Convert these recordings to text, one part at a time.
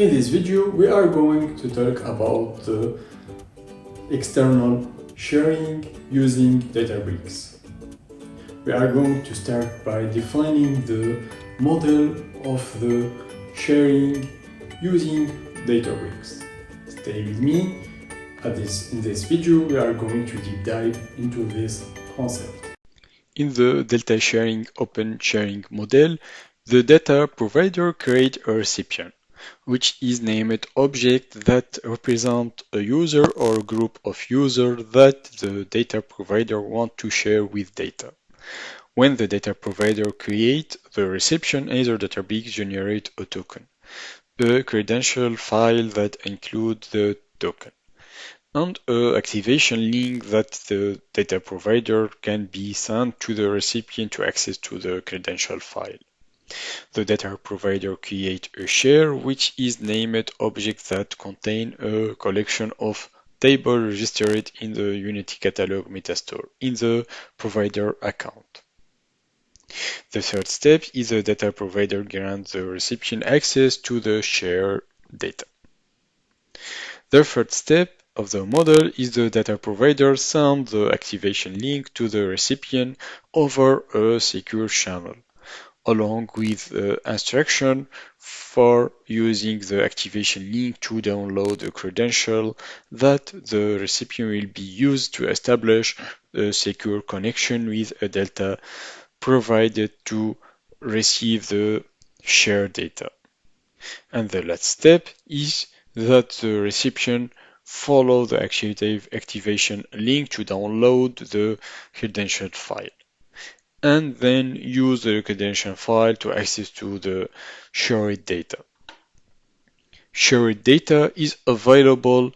In this video, we are going to talk about external sharing using Databricks. We are going to start by defining the model of the sharing using Databricks. Stay with me. In this video, we are going to deep dive into this concept. In the data sharing open sharing model, the data provider creates a recipient, which is named object that represent a user or group of users that the data provider want to share with data. When the data provider creates the recipient, either Databricks generate a token, a credential file that includes the token, and an activation link that the data provider can be sent to the recipient to access to the credential file. The data provider creates a share, which is named object that contain a collection of tables registered in the Unity Catalog metastore in the provider account. The third step is the data provider grants the recipient access to the shared data. The third step of the model is the data provider sends the activation link to the recipient over a secure channel, along with instruction for using the activation link to download a credential that the recipient will be used to establish a secure connection with a data provided to receive the shared data. And the last step is that the recipient follow the activation link to download the credential file, and then use the credential file to access to the shared data. Shared data is available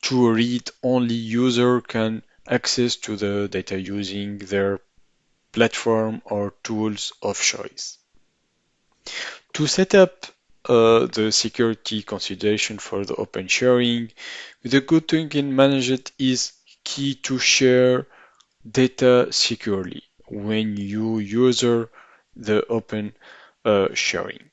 to read only user can access to the data using their platform or tools of choice. To set up the security consideration for the open sharing, the good token management is key to share data securely when you use the open sharing.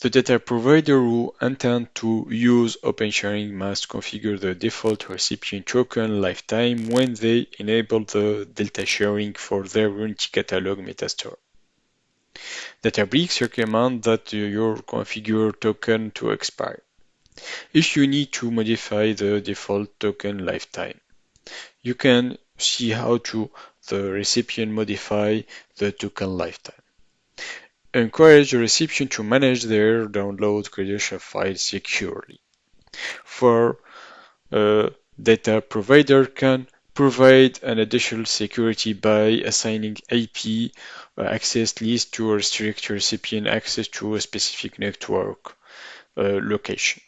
The data provider who intend to use open sharing must configure the default recipient token lifetime when they enable the data sharing for their Unity Catalog metastore. Databricks recommend that your configure token to expire if you need to modify the default token lifetime. You can see how the recipient modify the token lifetime. Encourage the recipient to manage their download credential file securely. For data provider can provide an additional security by assigning IP access list to restrict recipient access to a specific network location.